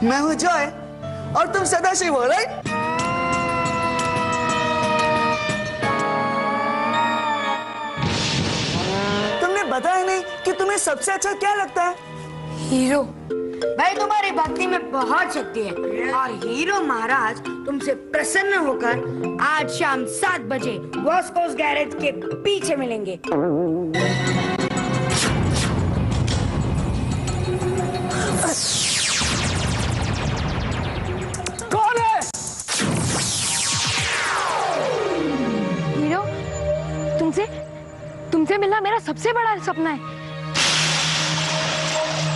मैं हूँ जॉय और तुम सदाशिव हो, राइट? तुमने बताया नहीं कि तुम्हें सबसे अच्छा क्या लगता है? हीरो। भाई तुम्हारी भक्ति में बहुत शक्ति है और हीरो महाराज तुमसे प्रसन्न होकर आज शाम 7 बजे वॉस्कोस गैरेज के पीछे मिलेंगे। कौन है? हीरो, तुमसे मिलना मेरा सबसे बड़ा सपना है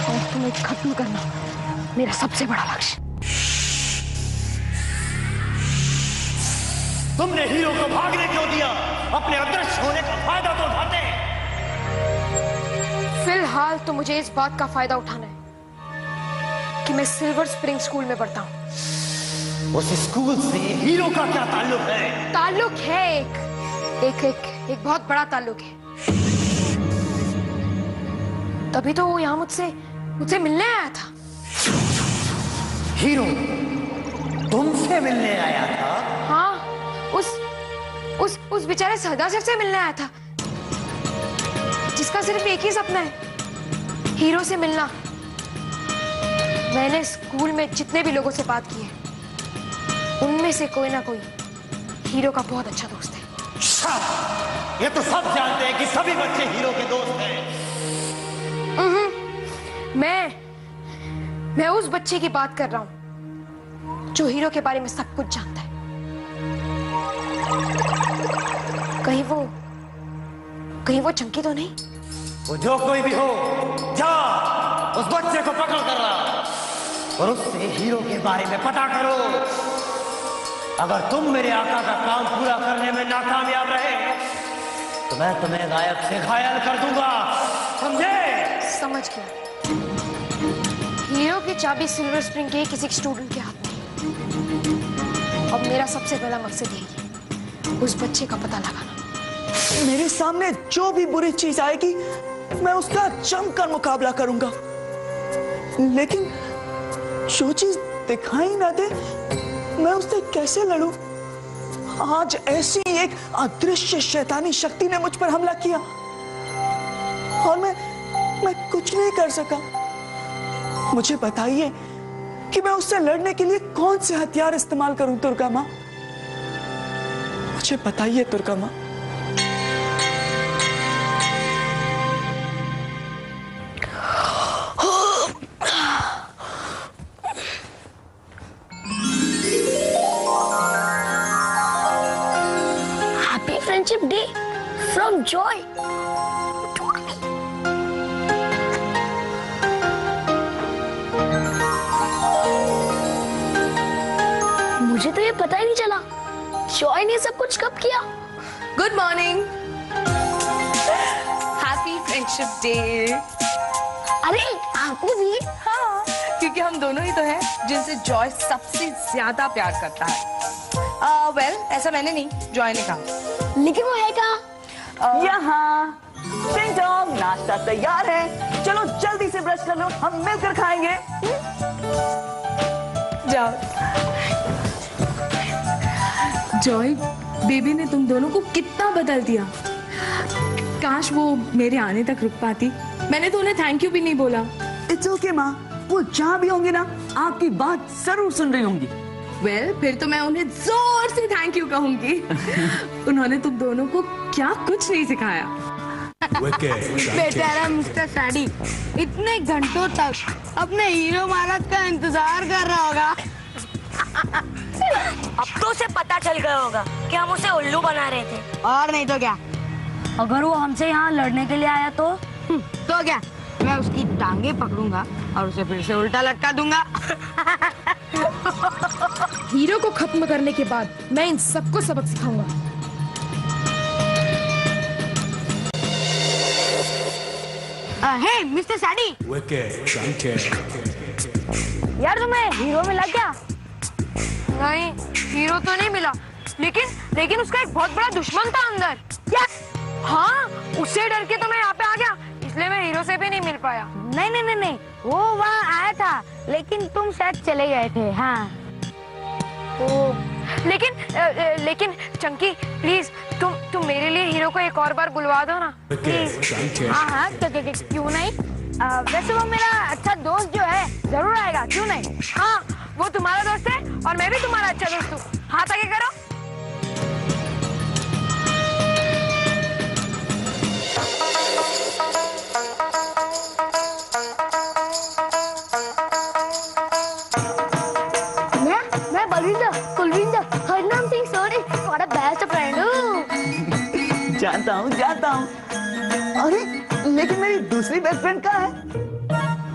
और तुम्हें खत्म करना मेरा सबसे बड़ा लक्ष्य। तुमने हीरो को भागने क्यों दिया? अपने अदृश्य होने का फायदा तो उठाते हैं। फिलहाल तो मुझे इस बात का फायदा उठाना है कि मैं सिल्वर स्प्रिंग स्कूल में पढ़ता हूँ। उस स्कूल से हीरो का क्या ताल्लुक है? ताल्लुक है एक बहुत बड़ा ताल्लुक है। तभी तो वो यहाँ मुझसे मिलने आया था। हीरो तुमसे मिलने आया था? हाँ, उस बेचारे सदाशिव से मिलने आया था जिसका सिर्फ एक ही सपना है, हीरो से मिलना। मैंने स्कूल में जितने भी लोगों से बात की है उनमें से कोई ना कोई हीरो का बहुत अच्छा दोस्त है। ये तो सब जानते हैं कि सभी बच्चे हीरो के दोस्त हैं। मैं उस बच्चे की बात कर रहा हूं जो हीरो के बारे में सब कुछ जानता है। कहीं वो चंकी तो नहीं? वो जो कोई भी हो, जा उस बच्चे को पकड़ कर ला और उससे हीरो के बारे में पता करो। अगर तुम मेरे आका का काम पूरा करने में नाकामयाब रहे तो मैं तुम्हें गायब से घायल कर दूंगा, समझे? समझ गया। हीरो की चाबी सिल्वर स्प्रिंग के किसी स्टूडेंट के हाथ में। अब मेरा सबसे बड़ा मकसद यही है, उस बच्चे का पता लगाना। मेरे सामने जो भी बुरी चीज आएगी मैं उसका जमकर मुकाबला करूंगा, लेकिन जो चीज दिखाई ना दे मैं उससे कैसे लड़ूं? आज ऐसी एक अदृश्य शैतानी शक्ति ने मुझ पर हमला किया और मैं कुछ नहीं कर सका। मुझे बताइए कि मैं उससे लड़ने के लिए कौन से हथियार इस्तेमाल करूं दुर्गा मां? मुझे बताइए दुर्गा मां। Happy Friendship Day from Joy. मुझे तो ये पता ही नहीं चला जॉय ने सब कुछ कब किया। Good morning. Happy friendship day. अरे आपको भी? हाँ, क्योंकि हम दोनों ही तो हैं जिनसे जॉय सबसे ज्यादा प्यार करता है। वेल, ऐसा मैंने नहीं, जॉय ने कहा। लेकिन वो है कहाँ? यहाँ टिंग टॉन्ग, नाश्ता तैयार है, चलो जल्दी से ब्रश कर लो, हम मिलकर खाएंगे। जाओ। जॉय, बेबी ने तुम दोनों को कितना बदल दिया। काश वो मेरे आने तक रुक पाती। मैंने तो उन्हें थैंक यू भी नहीं बोला। इट्स ओके माँ, वो जहाँ भी होंगे ना आपकी बात जरूर सुन रही होंगी। वेल, फिर तो मैं उन्हें जोर से थैंक यू कहूंगी। उन्होंने तुम दोनों को क्या कुछ नहीं सिखाया। बेचारा मिस्टर सैडी इतने घंटों तक अपने हीरो महाराज का इंतजार कर रहा होगा। अब तो उसे पता चल गया होगा कि हम उसे उल्लू बना रहे थे। और नहीं तो क्या, अगर वो हमसे यहाँ लड़ने के लिए आया तो क्या मैं उसकी टांगे पकड़ूंगा और उसे फिर से उल्टा लटका दूंगा। हीरो को खत्म करने के बाद मैं इन सबको सबक सिखाऊंगा। हे मिस्टर सैडी, यार तुम्हें हीरो मिला क्या? नहीं, हीरो तो नहीं मिला, लेकिन उसका एक बहुत बड़ा दुश्मन था अंदर। क्या? हाँ, उससे डर के तो मैं यहाँ पे आ गया, इसलिए मैं हीरो से भी नहीं मिल पाया। नहीं नहीं नहीं नहीं, वो वहाँ आया था लेकिन तुम शायद चले गए थे। हाँ ओ, लेकिन चंकी प्लीज तुम मेरे लिए हीरो को एक और बार बुलवा दो ना प्लीज। हाँ हाँ, क्यों नहीं। वैसे वो मेरा अच्छा दोस्त जो है जरूर आएगा, क्यों नहीं। हाँ, वो तुम्हारा दोस्त है और मैं भी तुम्हारा अच्छा दोस्त हूँ। हाथ आगे करो। मैं बलविंदर कुलविंदर हरनाम सिंह सोनी तुम्हारा बेस्ट फ्रेंड हूँ। जानता हूँ। अरे लेकिन मेरी दूसरी बेस्ट फ्रेंड कहाँ है?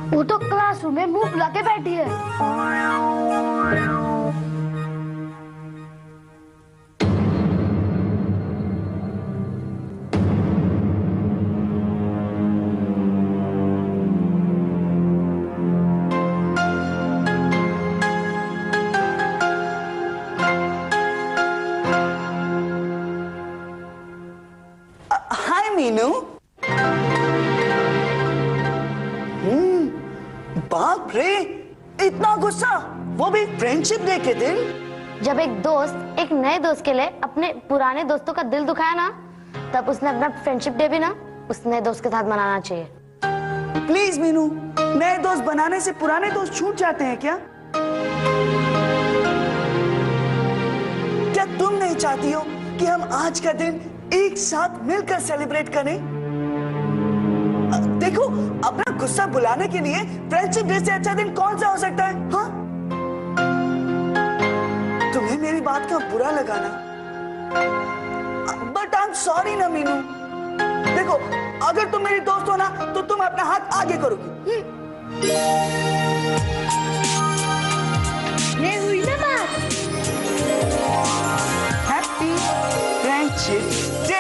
वो तो क्लासरूम में मुंह फुला के बैठी है। हाय मीनू। बाप रे, इतना गुस्सा, वो भी फ्रेंडशिप डे के दिन। जब एक दोस्त एक नए दोस्त के लिए अपने पुराने दोस्तों का दिल दुखाया ना, तब उसने अपना फ्रेंडशिप डे भी ना उस नए दोस्त के साथ मनाना चाहिए। प्लीज मीनू, नए दोस्त बनाने से पुराने दोस्त छूट जाते हैं क्या? क्या तुम नहीं चाहती हो कि हम आज का दिन एक साथ मिलकर सेलिब्रेट करें? देखो, अपना गुस्सा बुलाने के लिए फ्रेंडशिप डे से अच्छा दिन कौन सा हो सकता है? हाँ? तुम्हें मेरी बात का बुरा लगा ना? बट आई एम सॉरी ना मीनू। देखो, अगर तुम मेरी दोस्त हो ना तो तुम अपना हाथ आगे करोगी। ये हुई ना बात। Happy friendship day.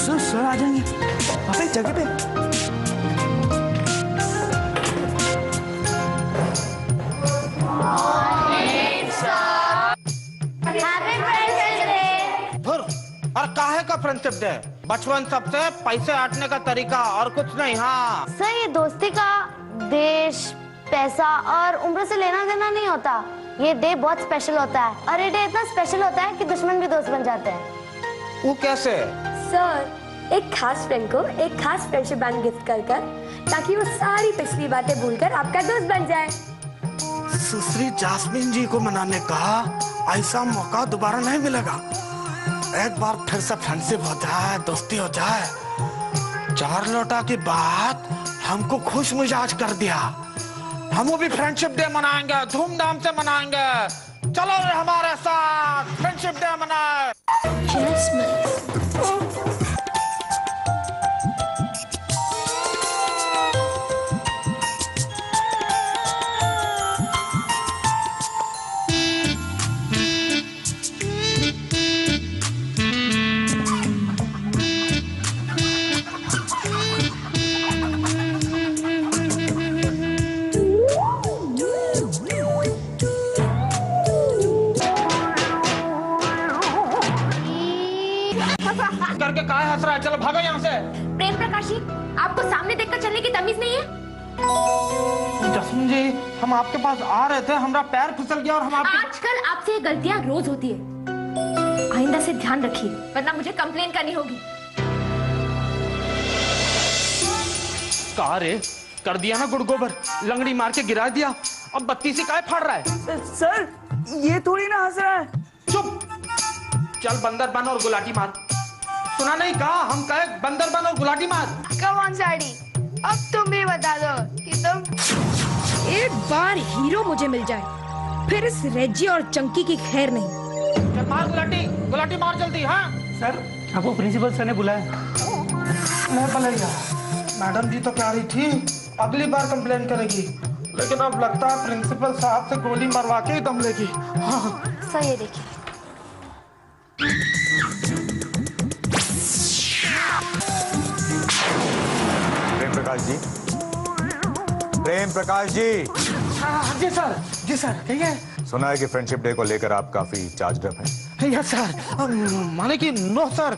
सर आ जाएंगे अबे जगह पे। और काहे का फ्रेंडशिप डे? बचपन सबसे पैसे आटने का तरीका और कुछ नहीं। हाँ सर, ये दोस्ती का देश, पैसा और उम्र से लेना देना नहीं होता। ये डे बहुत स्पेशल होता है और ये डे इतना स्पेशल होता है कि दुश्मन भी दोस्त बन जाते हैं। वो कैसे? सर, एक खास फ्रेंड को एक खास फ्रेंडशिप बैंड गिफ्ट कर ताकि वो सारी पिछली बातें भूलकर आपका दोस्त बन जाए। सुश्री जास्मीन जी को मनाने का ऐसा मौका दोबारा नहीं मिलेगा। एक बार फिर से फ्रेंडशिप हो जाए, दोस्ती हो जाए। 4 लोटा की बात हमको खुश मिजाज कर दिया। हम भी फ्रेंडशिप डे मनाएंगे, धूमधाम से मनाएंगे। चलो हमारे साथ फ्रेंडशिप डे मनाए। करके काहे हंस रहा है? चलो भागो यहाँ से। प्रेम प्रकाश जी, आपको सामने देखकर चलने की तमीज नहीं है? जसमीन जी, हम आपके पास आ रहे थे, हमारा पैर फिसल गया और हम आपके... आजकल आपसे ये गलतियां रोज होती है। आइंदा से ध्यान रखिए, वरना मुझे कंप्लेन करनी होगी। कहा रे, कर दिया ना गुड़ गोबर, लंगड़ी मार के गिरा दिया। अब बत्ती से काहे फाड़ रहा है? सर, ये थोड़ी ना हंस रहा है। चुप, चल बंदर बन और गुलाटी मार। सुना नहीं कहा? हम कहे बंदर बन और गुलाटी मार। कम ऑन साड़ी, अब तुम भी बता दो कि तुम एक बार हीरो मुझे मिल जाए, फिर इस रेजी और चंकी की खैर नहीं। चल मार गुलाटी, गुलाटी मार जल्दी। हाँ सर, आपको प्रिंसिपल सर ने बुलाया। नहीं बुलाइया, मैडम जी तो कह रही थी अगली बार कंप्लेन करेगी, लेकिन अब लगता है प्रिंसिपल साहब से गोली मरवा के ही दम लेगी। हाँ सर, ये देखिए। प्रेम प्रकाश जी, प्रेम प्रकाश जी। जी सर, जी सर, ठीक है सुना है कि फ्रेंडशिप डे को लेकर आप काफी चार्ज्ड अप हैं। यस सर, माने कि नो सर,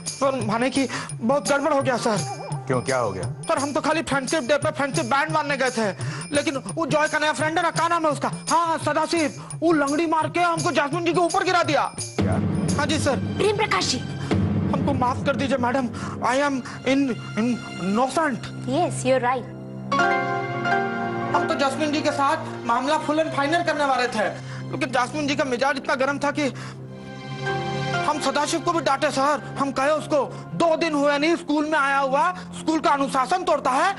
सर माने कि बहुत गड़बड़ हो गया सर। क्यों, क्या हो गया? सर हम तो खाली फ्रेंडशिप डे पे फ्रेंडशिप बैंड मारने गए थे, लेकिन वो जॉय का नया फ्रेंड है ना, क्या नाम है उसका, हाँ सदाशिव, वो लंगड़ी मार के हमको जासमीन जी के ऊपर गिरा दिया। क्या? हाँ जी सर। प्रेम प्रकाश जी, हमको माफ कर दीजिए madam, I am in innocent. Yes you are right. हम तो जासमीन जी के साथ मामला फुल एंड फाइनल करने वाले थे, लेकिन जासमीन जी का मिजाज इतना गर्म था कि हम सदाशिव को भी डांटे सर। हम कहे उसको 2 दिन हुए नहीं स्कूल में आया हुआ, स्कूल का अनुशासन तोड़ता है।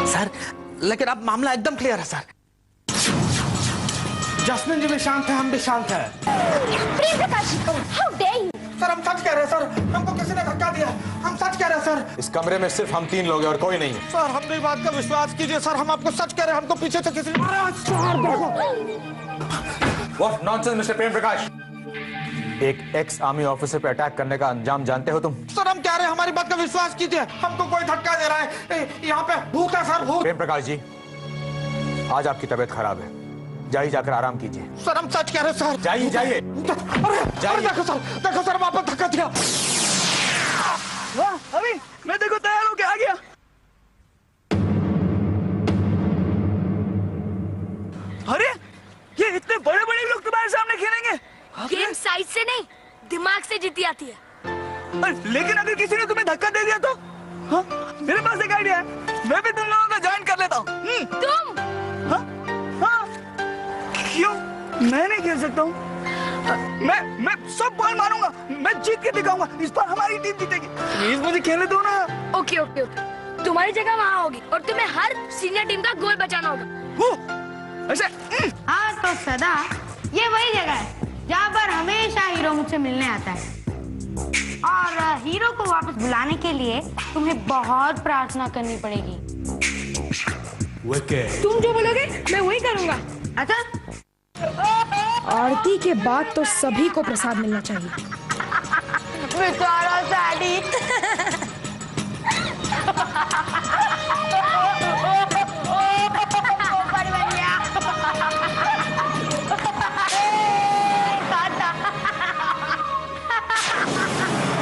सर लेकिन अब मामला एकदम क्लियर है सर। जासमीन जी भी शांत है, हम भी शांत है। Prem Prakash, how dare you. Sir हम सच कह रहे हैं सर, हमको किसी ने धक्का दिया, हम सच कह रहे हैं सर। इस कमरे में सिर्फ हम 3 लोग हैं और कोई नहीं है। सर हम मेरी बात का विश्वास कीजिए सर, हम आपको सच कह रहे हैं, हमको पीछे से किसी ने मारा। सर देखो। What nonsense, mister Prem Prakash. एक एक्स आर्मी ऑफिसर पे अटैक करने का अंजाम जानते हो तुम? सर हम कह रहे हैं, हमारी बात का विश्वास कीजिए, हमको कोई धक्का दे रहा है, यहाँ पे भूत है सर, भूत। प्रेम प्रकाश जी, आज आपकी तबीयत खराब है, जाइए जाकर आराम कीजिए। सर हम सच कह रहे हैं सर। जाइए जाइए। अरे देखो सर वहां पर धक्का दिया। वाह अभी मैं देखो तैयार होके आ गया। अरे ये इतने बड़े बड़े लोग तुम्हारे सामने खेलेंगे? गेम साइज से नहीं, दिमाग से जीती आती है। लेकिन अगर किसी ने तुम्हें धक्का दे दिया तो? हाँ? मेरे पास एक आइडिया है, मैं भी तुम लोगों को ज्वाइन कर लेता हूँ। तुम? हाँ? हाँ? क्यों? मैं नहीं खेल सकता हूँ? मैं सब बॉल मारूंगा, मैं जीत के दिखाऊंगा, इस बार हमारी टीम जीतेगी। प्लीज मुझे खेलने दो ना। ओके ओके ओके, तुम्हारी जगह वहाँ होगी और तुम्हें हर सीनियर टीम का गोल बचाना होगा। ऐसे हाँ तो सदा, ये वही जगह है जहाँ पर हमेशा हीरो मुझसे मिलने आता है, और हीरो को वापस बुलाने के लिए तुम्हें बहुत प्रार्थना करनी पड़ेगी। तुम जो बोलोगे मैं वही करूंगा। अच्छा? आरती के बाद तो सभी को प्रसाद मिलना चाहिए। बेचारा सैडी।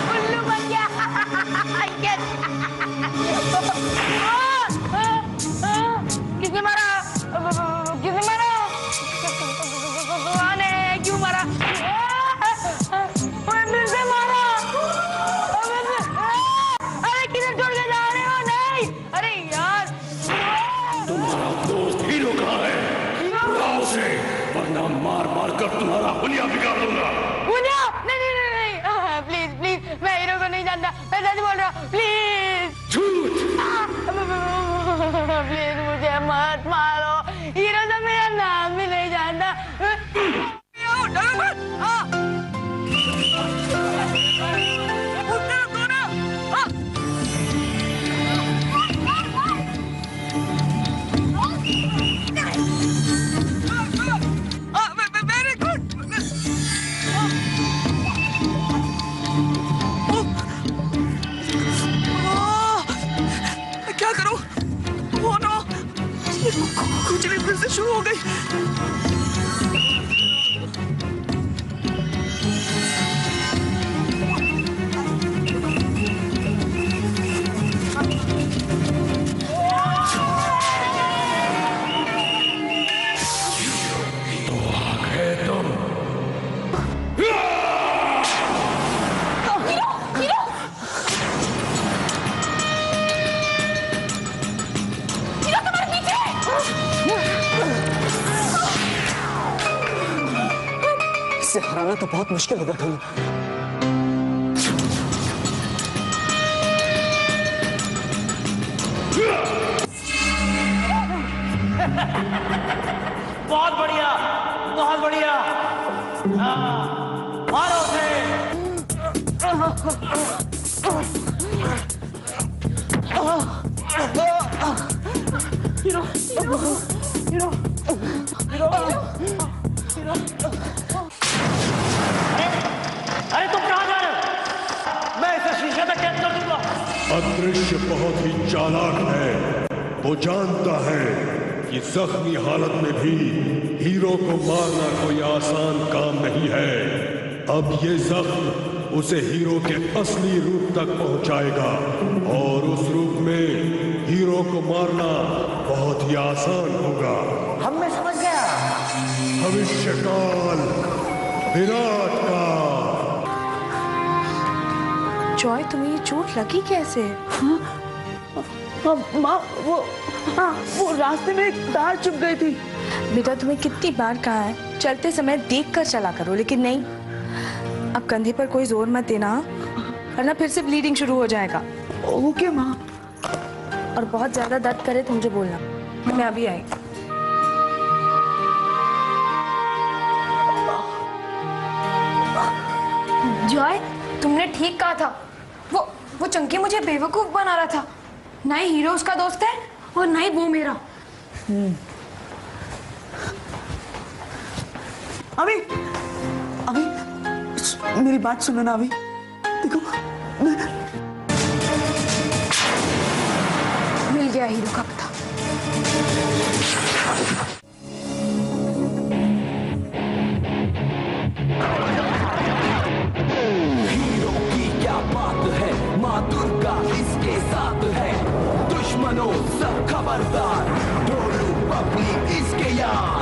उल्लू बन गया। किसने मारा? किसने मारा? क्यों मारा? फिर से मारा। अरे किधर छोड़ के जा रहे हो? नहीं, अरे यार तुम्हारा दोस्त हीरो कहाँ है? बुलाओ उसे, वरना मार मार कर तुम्हारा हुलिया बिगाड़ दूंगा। हुलिया? नहीं नहीं नहीं नहीं, प्लीज प्लीज, मैं हीरो को नहीं जानता, मैं सच बोल रहा हूँ, प्लीज। झूठ। प्लीज मुझे मत मारो, हीरो तो मेरा नाम भी नहीं जानता। क्या करूं? ओ नो, खुजली फिर से शुरू हो गई। इससे हराना तो बहुत मुश्किल होगा तुम्हें। बहुत बढ़िया, बहुत बढ़िया। मारो उसे। अरे तुम कहाँ जा रहे हो? मैं इसे शीशे में कैद कर दूंगा। अदृश्य बहुत ही चालाक है, वो जानता है कि जख्मी हालत में भी हीरो को मारना कोई आसान काम नहीं है। अब ये जख्म उसे हीरो के असली रूप तक पहुंचाएगा और उस रूप में हीरो को मारना बहुत ही आसान होगा। हम मैं समझ गया। भविष्यकाल, विराट काल। जॉय, तुम्हें ये चोट लगी कैसे? माँ वो रास्ते में एक तार चुभ गई थी। बेटा, तुम्हें कितनी बार कहा है चलते समय देख कर चला करो, लेकिन नहीं। अब कंधे पर कोई जोर मत देना, वरना फिर से ब्लीडिंग शुरू हो जाएगा। ओके माँ। और बहुत ज्यादा दर्द करे तो मुझे बोलना, मैं अभी आई। जॉय, तुमने ठीक कहा था। वो चंकी मुझे बेवकूफ बना रहा था। ना ही हीरो उसका दोस्त है और ना ही वो मेरा। अभी मेरी बात सुनो ना। अभी देखो, मिल गया हीरो का पता। हीरो की क्या बात है, माँ दुर्गा इसके साथ है। दुश्मनों सब खबरदार, ढोलू पब्लिक इसके यार।